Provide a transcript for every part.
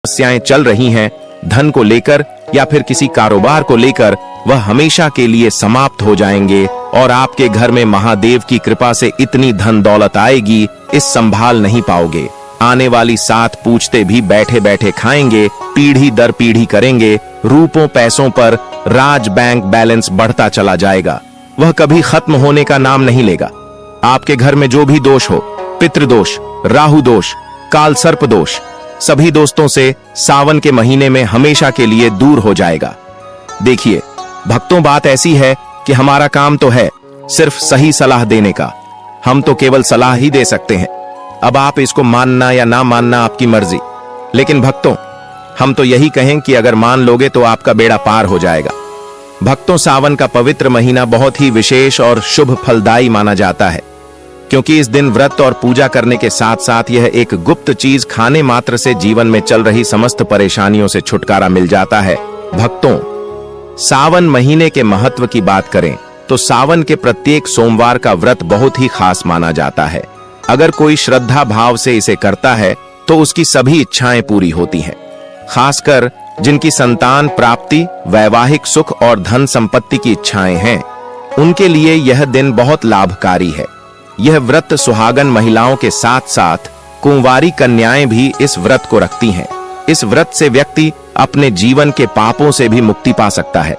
समस्याएं चल रही हैं, धन को लेकर या फिर किसी कारोबार को लेकर, वह हमेशा के लिए समाप्त हो जाएंगे और आपके घर में महादेव की कृपा से इतनी धन दौलत आएगी, इस संभाल नहीं पाओगे। आने वाली 7 पूछते भी बैठे बैठे खाएंगे, पीढ़ी दर पीढ़ी करेंगे, रूपों पैसों पर राज बैंक बैलेंस बढ़ता चला जाएगा, वह कभी खत्म होने का नाम नहीं लेगा। आपके घर में जो भी दोष हो, पितृदोष, राहु दोष, काल सर्प दोष, सभी दोस्तों से सावन के महीने में हमेशा के लिए दूर हो जाएगा। देखिए भक्तों, बात ऐसी है कि हमारा काम तो है सिर्फ सही सलाह देने का, हम तो केवल सलाह ही दे सकते हैं। अब आप इसको मानना या ना मानना आपकी मर्जी, लेकिन भक्तों हम तो यही कहें कि अगर मान लोगे तो आपका बेड़ा पार हो जाएगा। भक्तों, सावन का पवित्र महीना बहुत ही विशेष और शुभ फलदायी माना जाता है, क्योंकि इस दिन व्रत और पूजा करने के साथ साथ यह एक गुप्त चीज खाने मात्र से जीवन में चल रही समस्त परेशानियों से छुटकारा मिल जाता है। भक्तों, सावन महीने के महत्व की बात करें तो सावन के प्रत्येक सोमवार का व्रत बहुत ही खास माना जाता है। अगर कोई श्रद्धा भाव से इसे करता है तो उसकी सभी इच्छाएं पूरी होती हैं। खासकर जिनकी संतान प्राप्ति, वैवाहिक सुख और धन संपत्ति की इच्छाएं हैं, उनके लिए यह दिन बहुत लाभकारी है। यह व्रत सुहागन महिलाओं के साथ साथ कुंवारी कन्याएं भी इस व्रत को रखती हैं। इस व्रत से व्यक्ति अपने जीवन के पापों से भी मुक्ति पा सकता है।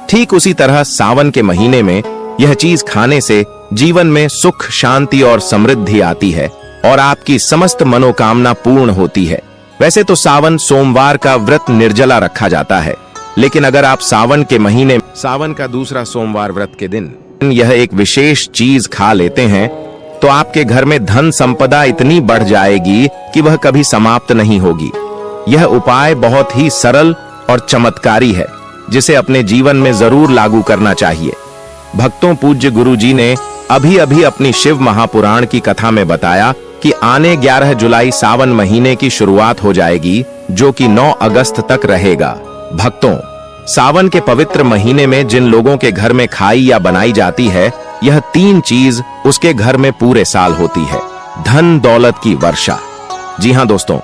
ठीक उसी तरह सावन के महीने में यह चीज खाने से जीवन में सुख, शांति और समृद्धि आती है और आपकी समस्त मनोकामना पूर्ण होती है। वैसे तो सावन सोमवार का व्रत निर्जला रखा जाता है, लेकिन अगर आप सावन के महीने सावन का दूसरा सोमवार व्रत के दिन यह एक विशेष चीज खा लेते हैं तो आपके घर में धन संपदा इतनी बढ़ जाएगी कि वह कभी समाप्त नहीं होगी। यह उपाय बहुत ही सरल और चमत्कारी है, जिसे अपने जीवन में जरूर लागू करना चाहिए। भक्तों, पूज्य गुरु जी ने अभी अभी अपनी शिव महापुराण की कथा में बताया कि आने 11 जुलाई सावन महीने की शुरुआत हो जाएगी, जो कि 9 अगस्त तक रहेगा। भक्तों, सावन के पवित्र महीने में जिन लोगों के घर में खाई या बनाई जाती है, यह 3 चीज उसके घर में पूरे साल होती है। धन दौलत की वर्षा। जी हां दोस्तों,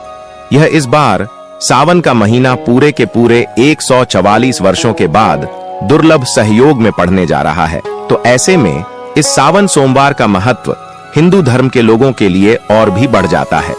यह इस बार सावन का महीना पूरे के पूरे 144 वर्षों के बाद दुर्लभ सहयोग में पड़ने जा रहा है। तो ऐसे में इस सावन सोमवार का महत्व हिंदू धर्म के लोगों के लिए और भी बढ़ जाता है।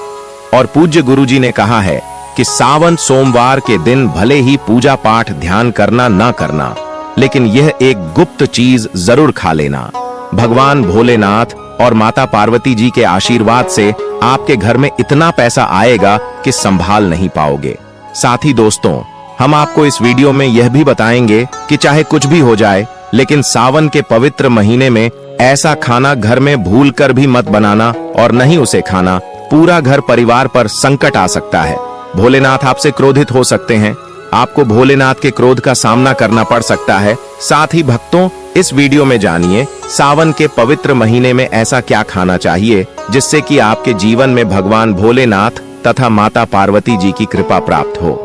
और पूज्य गुरु जी ने कहा है कि सावन सोमवार के दिन भले ही पूजा पाठ ध्यान करना ना करना, लेकिन यह एक गुप्त चीज जरूर खा लेना। भगवान भोलेनाथ और माता पार्वती जी के आशीर्वाद से आपके घर में इतना पैसा आएगा कि संभाल नहीं पाओगे। साथ ही दोस्तों, हम आपको इस वीडियो में यह भी बताएंगे कि चाहे कुछ भी हो जाए, लेकिन सावन के पवित्र महीने में ऐसा खाना घर में भूल कर भी मत बनाना और नहीं उसे खाना। पूरा घर परिवार पर संकट आ सकता है। भोलेनाथ आपसे क्रोधित हो सकते हैं, आपको भोलेनाथ के क्रोध का सामना करना पड़ सकता है। साथ ही भक्तों, इस वीडियो में जानिए सावन के पवित्र महीने में ऐसा क्या खाना चाहिए जिससे कि आपके जीवन में भगवान भोलेनाथ तथा माता पार्वती जी की कृपा प्राप्त हो।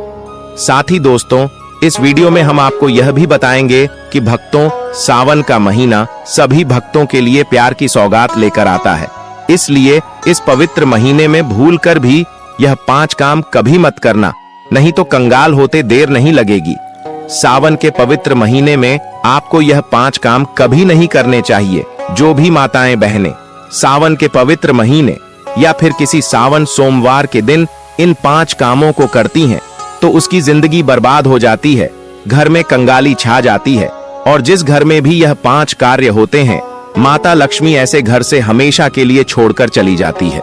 साथ ही दोस्तों, इस वीडियो में हम आपको यह भी बताएंगे कि भक्तों, सावन का महीना सभी भक्तों के लिए प्यार की सौगात लेकर आता है। इसलिए इस पवित्र महीने में भूल कर भी यह 5 काम कभी मत करना, नहीं तो कंगाल होते देर नहीं लगेगी। सावन के पवित्र महीने में आपको यह 5 काम कभी नहीं करने चाहिए। जो भी माताएं बहनें सावन के पवित्र महीने या फिर किसी सावन सोमवार के दिन इन 5 कामों को करती हैं तो उसकी जिंदगी बर्बाद हो जाती है, घर में कंगाली छा जाती है। और जिस घर में भी यह 5 कार्य होते हैं, माता लक्ष्मी ऐसे घर से हमेशा के लिए छोड़कर चली जाती है।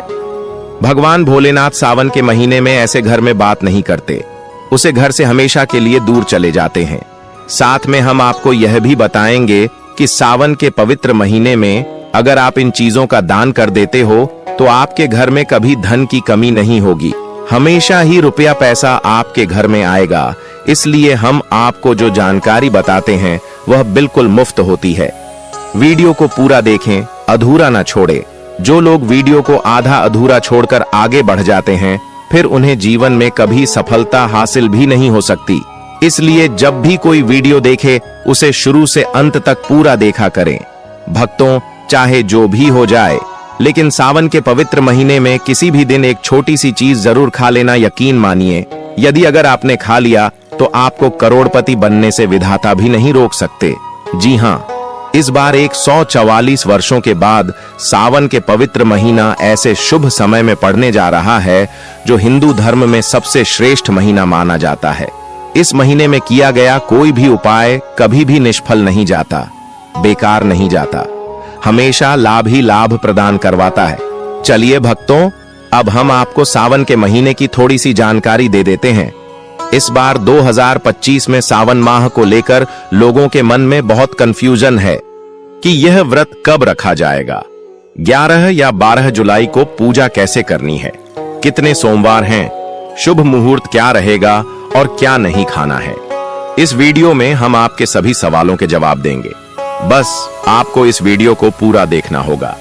भगवान भोलेनाथ सावन के महीने में ऐसे घर में बात नहीं करते, उसे घर से हमेशा के लिए दूर चले जाते हैं। साथ में हम आपको यह भी बताएंगे कि सावन के पवित्र महीने में अगर आप इन चीजों का दान कर देते हो तो आपके घर में कभी धन की कमी नहीं होगी, हमेशा ही रुपया पैसा आपके घर में आएगा। इसलिए हम आपको जो जानकारी बताते हैं वह बिल्कुल मुफ्त होती है। वीडियो को पूरा देखें, अधूरा ना छोड़े। जो लोग वीडियो को आधा अधूरा छोड़कर आगे बढ़ जाते हैं, फिर उन्हें जीवन में कभी सफलता हासिल भी नहीं हो सकती। इसलिए जब भी कोई वीडियो देखे उसे शुरू से अंत तक पूरा देखा करें। भक्तों, चाहे जो भी हो जाए, लेकिन सावन के पवित्र महीने में किसी भी दिन एक छोटी सी चीज जरूर खा लेना, यकीन मानिए यदि अगर आपने खा लिया तो आपको करोड़पति बनने से विधाता भी नहीं रोक सकते। जी हाँ, इस बार 144 वर्षों के बाद सावन के पवित्र महीना ऐसे शुभ समय में पड़ने जा रहा है जो हिंदू धर्म में सबसे श्रेष्ठ महीना माना जाता है। इस महीने में किया गया कोई भी उपाय कभी भी निष्फल नहीं जाता, बेकार नहीं जाता, हमेशा लाभ ही लाभ प्रदान करवाता है। चलिए भक्तों, अब हम आपको सावन के महीने की थोड़ी सी जानकारी दे देते हैं। इस बार 2025 में सावन माह को लेकर लोगों के मन में बहुत कंफ्यूजन है कि यह व्रत कब रखा जाएगा, 11 या 12 जुलाई को पूजा कैसे करनी है, कितने सोमवार हैं, शुभ मुहूर्त क्या रहेगा और क्या नहीं खाना है। इस वीडियो में हम आपके सभी सवालों के जवाब देंगे। बस आपको इस वीडियो को पूरा देखना होगा।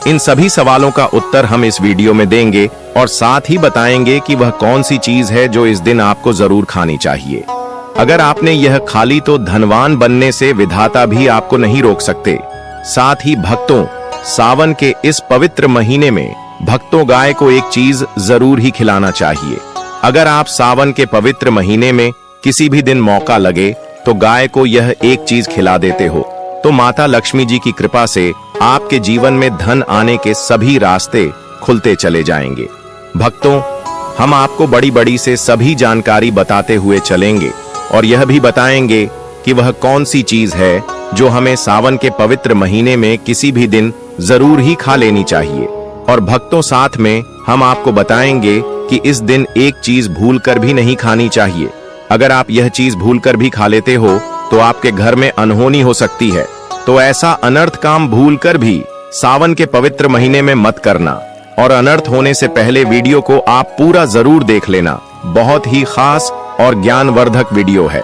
इन सभी सवालों का उत्तर हम इस वीडियो में देंगे और साथ ही बताएंगे कि वह कौन सी चीज है जो इस दिन आपको जरूर खानी चाहिए। अगर आपने यह खा ली तो धनवान बनने से विधाता भी आपको नहीं रोक सकते। साथ ही भक्तों, सावन के इस पवित्र महीने में भक्तों गाय को एक चीज जरूर ही खिलाना चाहिए। अगर आप सावन के पवित्र महीने में किसी भी दिन मौका लगे तो गाय को यह एक चीज खिला देते हो तो माता लक्ष्मी जी की कृपा से आपके जीवन में धन आने के सभी रास्ते खुलते चले जाएंगे। भक्तों, हम आपको बड़ी बड़ी से सभी जानकारी बताते हुए चलेंगे और यह भी बताएंगे कि वह कौन सी चीज है जो हमें सावन के पवित्र महीने में किसी भी दिन जरूर ही खा लेनी चाहिए। और भक्तों, साथ में हम आपको बताएंगे कि इस दिन एक चीज भूल कर भी नहीं खानी चाहिए। अगर आप यह चीज भूल कर भी खा लेते हो तो आपके घर में अनहोनी हो सकती है। तो ऐसा अनर्थ काम भूल कर भी सावन के पवित्र महीने में मत करना और अनर्थ होने से पहले वीडियो को आप पूरा जरूर देख लेना। बहुत ही खास और ज्ञानवर्धक वीडियो है।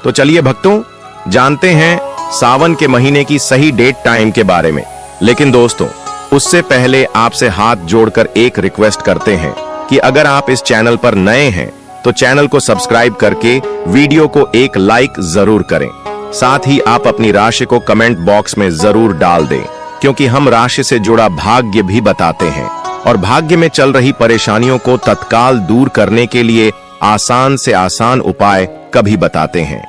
तो चलिए भक्तों, जानते हैं सावन के महीने की सही डेट टाइम के बारे में। लेकिन दोस्तों, उससे पहले आपसे हाथ जोड़कर एक रिक्वेस्ट करते हैं कि अगर आप इस चैनल पर नए हैं तो चैनल को सब्सक्राइब करके वीडियो को एक लाइक जरूर करें। साथ ही आप अपनी राशि को कमेंट बॉक्स में जरूर डाल दें, क्योंकि हम राशि से जुड़ा भाग्य भी बताते हैं और भाग्य में चल रही परेशानियों को तत्काल दूर करने के लिए आसान से आसान उपाय कभी बताते हैं।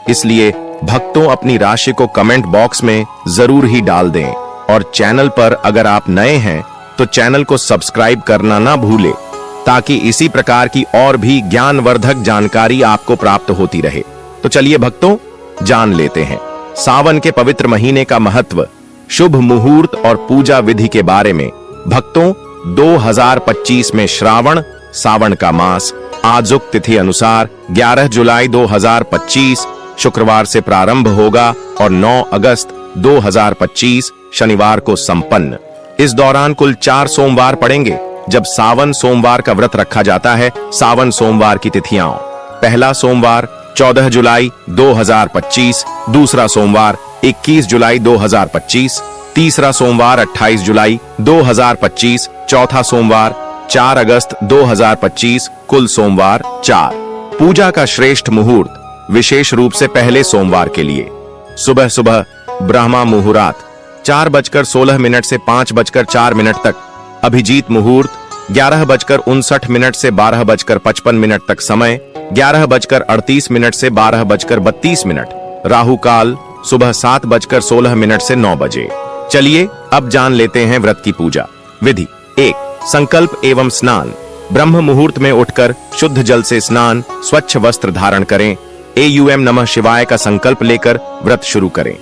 इसलिए भक्तों, अपनी राशि को कमेंट बॉक्स में जरूर ही डाल दें और चैनल पर अगर आप नए हैं तो चैनल को सब्सक्राइब करना ना भूलें, ताकि इसी प्रकार की और भी ज्ञानवर्धक जानकारी आपको प्राप्त होती रहे। तो चलिए भक्तों, जान लेते हैं सावन के पवित्र महीने का महत्व, शुभ मुहूर्त और पूजा विधि के बारे में। भक्तों, 2025 में श्रावण सावन का मास आजुक तिथि अनुसार 11 जुलाई 2025 शुक्रवार से प्रारंभ होगा और 9 अगस्त 2025 शनिवार को संपन्न। इस दौरान कुल 4 सोमवार पड़ेंगे जब सावन सोमवार का व्रत रखा जाता है। सावन सोमवार की तिथियां: पहला सोमवार 14 जुलाई 2025, दूसरा सोमवार 21 जुलाई 2025, तीसरा सोमवार 28 जुलाई 2025, चौथा सोमवार 4 अगस्त 2025, कुल सोमवार 4। पूजा का श्रेष्ठ मुहूर्त, विशेष रूप से पहले सोमवार के लिए सुबह सुबह ब्रह्मा मुहूर्त 4:16 से 5:04 तक, अभिजीत मुहूर्त 11:59 से 12:55 तक समय, 11:38 से 12:32, राहु काल सुबह 7:16 से 9 बजे। चलिए अब जान लेते हैं व्रत की पूजा विधि। 1. संकल्प एवं स्नान। ब्रह्म मुहूर्त में उठकर शुद्ध जल से स्नान, स्वच्छ वस्त्र धारण करें, एयूएम नमः शिवाय का संकल्प लेकर व्रत शुरू करें।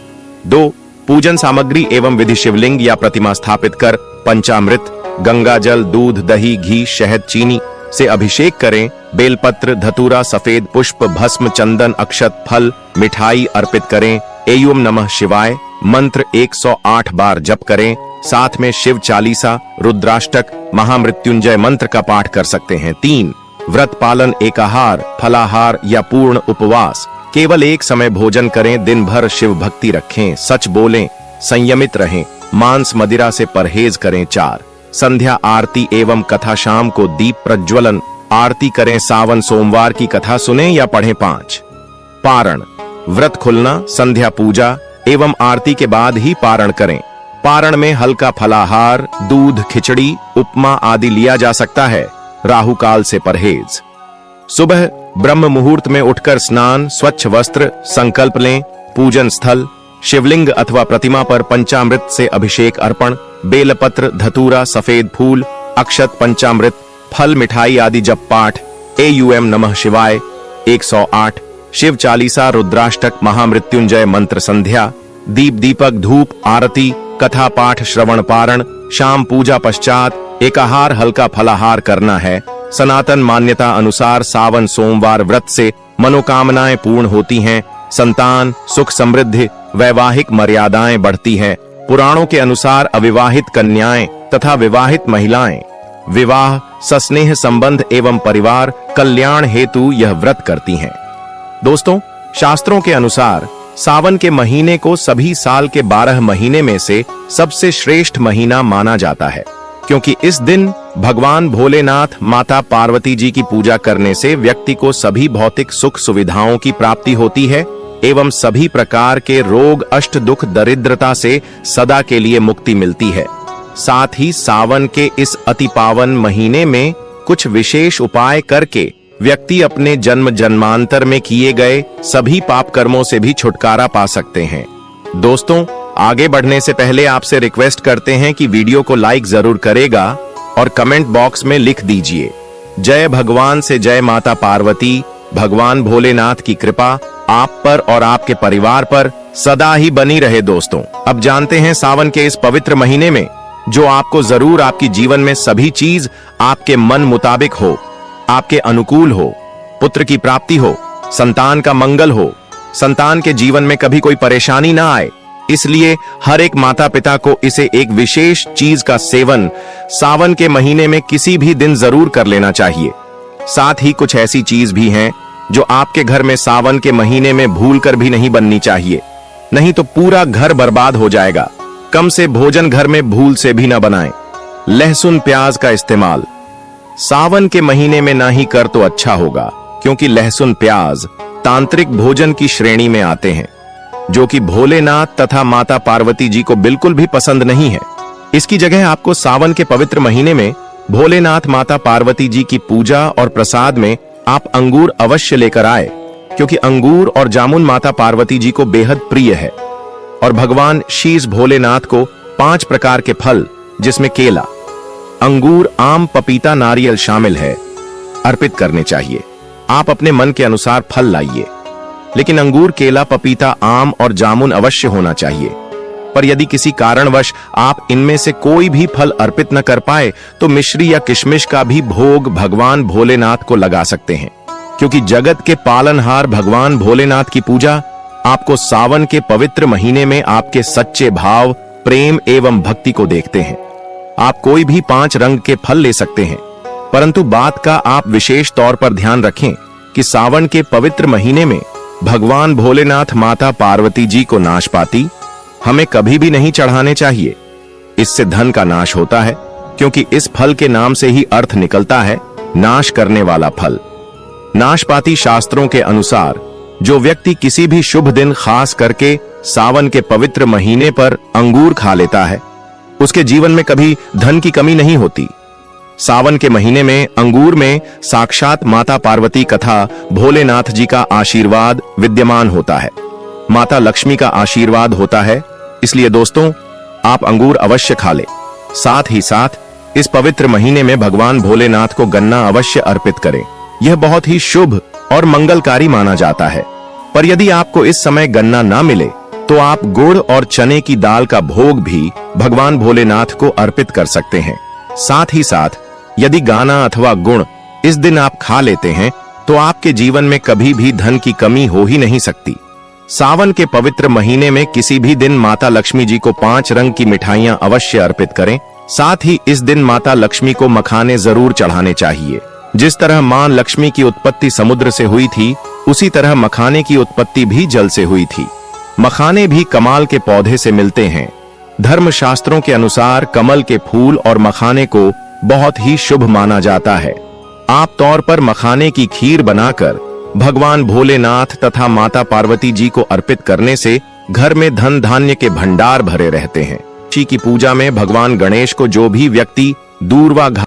2. पूजन सामग्री एवं विधि शिवलिंग या प्रतिमा स्थापित कर पंचामृत, गंगा जल, दूध, दही, घी, शहद, चीनी से अभिषेक करें। बेलपत्र, धतूरा, सफेद पुष्प, भस्म, चंदन, अक्षत, फल, मिठाई अर्पित करें। एयूम नमः शिवाय मंत्र 108 बार जप करें। साथ में शिव चालीसा, रुद्राष्टक, महामृत्युंजय मंत्र का पाठ कर सकते हैं। 3. व्रत पालन, एकाहार, फलाहार या पूर्ण उपवास। केवल एक समय भोजन करें, दिन भर शिव भक्ति रखें, सच बोलें, संयमित रहें, मांस मदिरा से परहेज करें। 4. संध्या आरती एवं कथा, शाम को दीप प्रज्वलन आरती करें, सावन सोमवार की कथा सुने या पढ़ें। 5. पारण, व्रत खुलना, संध्या पूजा एवं आरती के बाद ही पारण करें। पारण में हल्का फलाहार, दूध, खिचड़ी, उपमा आदि लिया जा सकता है। राहु काल से परहेज। सुबह ब्रह्म मुहूर्त में उठकर स्नान, स्वच्छ वस्त्र, संकल्प लें, पूजन स्थल शिवलिंग अथवा प्रतिमा पर पंचामृत से अभिषेक अर्पण, बेलपत्र, धतूरा, सफेद फूल, अक्षत, पंचामृत, फल, मिठाई आदि जप पाठ, एयूएम नमः शिवाय 108, शिव चालीसा, रुद्राष्टक, महामृत्युंजय मंत्र संध्या, दीप दीपक, धूप, आरती, कथा पाठ, श्रवण पारण, शाम पूजा पश्चात एकाहार हल्का फलाहार करना है। सनातन मान्यता अनुसार सावन सोमवार व्रत से मनोकामनाएं पूर्ण होती हैं, संतान, सुख, समृद्धि, वैवाहिक मर्यादाएं बढ़ती हैं। पुराणों के अनुसार अविवाहित कन्याएं तथा विवाहित महिलाएं विवाह, सस्नेह संबंध एवं परिवार कल्याण हेतु यह व्रत करती हैं। दोस्तों, शास्त्रों के अनुसार सावन के महीने को सभी साल के 12 महीने में से सबसे श्रेष्ठ महीना माना जाता है, क्योंकि इस दिन भगवान भोलेनाथ, माता पार्वती जी की पूजा करने से व्यक्ति को सभी भौतिक सुख सुविधाओं की प्राप्ति होती है एवं सभी प्रकार के रोग, अष्ट दुख, दरिद्रता से सदा के लिए मुक्ति मिलती है। साथ ही सावन के इस अति पावन महीने में कुछ विशेष उपाय करके व्यक्ति अपने जन्म जन्मांतर में किए गए सभी पाप कर्मों से भी छुटकारा पा सकते हैं। दोस्तों, आगे बढ़ने से पहले आपसे रिक्वेस्ट करते हैं कि वीडियो को लाइक जरूर करेगा और कमेंट बॉक्स में लिख दीजिए, जय भगवान से जय माता पार्वती। भगवान भोलेनाथ की कृपा आप पर और आपके परिवार पर सदा ही बनी रहे। दोस्तों, अब जानते हैं सावन के इस पवित्र महीने में जो आपको जरूर आपकी जीवन में सभी चीज आपके मन मुताबिक हो, आपके अनुकूल हो, पुत्र की प्राप्ति हो, संतान का मंगल हो, संतान के जीवन में कभी कोई परेशानी ना आए। इसलिए हर एक माता पिता को इसे एक विशेष चीज का सेवन सावन के महीने में किसी भी दिन जरूर कर लेना चाहिए। साथ ही कुछ ऐसी चीज भी हैं जो आपके घर में सावन के महीने में भूल कर भी नहीं बननी चाहिए, नहीं तो पूरा घर बर्बाद हो जाएगा। कम से भोजन घर में भूल से भी न बनाएं। लहसुन प्याज का इस्तेमाल सावन के महीने में ना ही कर तो अच्छा होगा, क्योंकि लहसुन प्याज तांत्रिक भोजन की श्रेणी में आते हैं, जो कि भोलेनाथ तथा माता पार्वती जी को बिल्कुल भी पसंद नहीं है। इसकी जगह आपको सावन के पवित्र महीने में भोलेनाथ, माता पार्वती जी की पूजा और प्रसाद में आप अंगूर अवश्य लेकर आए, क्योंकि अंगूर और जामुन माता पार्वती जी को बेहद प्रिय है। और भगवान शीश भोलेनाथ को 5 प्रकार के फल, जिसमें केला, अंगूर, आम, पपीता, नारियल शामिल है, अर्पित करने चाहिए। आप अपने मन के अनुसार फल लाइए, लेकिन अंगूर, केला, पपीता, आम और जामुन अवश्य होना चाहिए। पर यदि किसी कारणवश आप इनमें से कोई भी फल अर्पित न कर पाए तो मिश्री या किशमिश का भी भोग भगवान भोलेनाथ को लगा सकते हैं, क्योंकि जगत के पालनहार भगवान भोलेनाथ की पूजा आपको सावन के पवित्र महीने में आपके सच्चे भाव, प्रेम एवं भक्ति को देखते हैं। आप कोई भी 5 रंग के फल ले सकते हैं, परंतु बात का आप विशेष तौर पर ध्यान रखें कि सावन के पवित्र महीने में भगवान भोलेनाथ, माता पार्वती जी को नाशपाती हमें कभी भी नहीं चढ़ाने चाहिए। इससे धन का नाश होता है, क्योंकि इस फल के नाम से ही अर्थ निकलता है नाश करने वाला फल। नाशपाती शास्त्रों के अनुसार जो व्यक्ति किसी भी शुभ दिन, खास करके सावन के पवित्र महीने पर अंगूर खा लेता है, उसके जीवन में कभी धन की कमी नहीं होती। सावन के महीने में अंगूर में साक्षात माता पार्वती तथा भोलेनाथ जी का आशीर्वाद विद्यमान होता है, माता लक्ष्मी का आशीर्वाद होता है। इसलिए दोस्तों, आप अंगूर अवश्य खा ले। साथ ही साथ इस पवित्र महीने में भगवान भोलेनाथ को गन्ना अवश्य अर्पित करें। यह बहुत ही शुभ और मंगलकारी माना जाता है। पर यदि आपको इस समय गन्ना ना मिले तो आप गुड़ और चने की दाल का भोग भी भगवान भोलेनाथ को अर्पित कर सकते हैं। साथ ही साथ यदि गाना अथवा गुड़ इस दिन आप खा लेते हैं तो आपके जीवन में कभी भी धन की कमी हो ही नहीं सकती। सावन के पवित्र महीने में किसी भी दिन माता लक्ष्मी जी को 5 रंग की मिठाइयां अवश्य अर्पित करें। साथ ही इस दिन माता लक्ष्मी को मखाने जरूर चढ़ाने चाहिए। जिस तरह मां लक्ष्मी की उत्पत्ति समुद्र से हुई थी, उसी तरह मखाने की उत्पत्ति भी जल से हुई थी। मखाने भी कमाल के पौधे से मिलते हैं। धर्म शास्त्रों के अनुसार कमल के फूल और मखाने को बहुत ही शुभ माना जाता है। आप तौर पर मखाने की खीर बनाकर भगवान भोलेनाथ तथा माता पार्वती जी को अर्पित करने से घर में धन धान्य के भंडार भरे रहते हैं। की पूजा में भगवान गणेश को जो भी व्यक्ति दूर्वा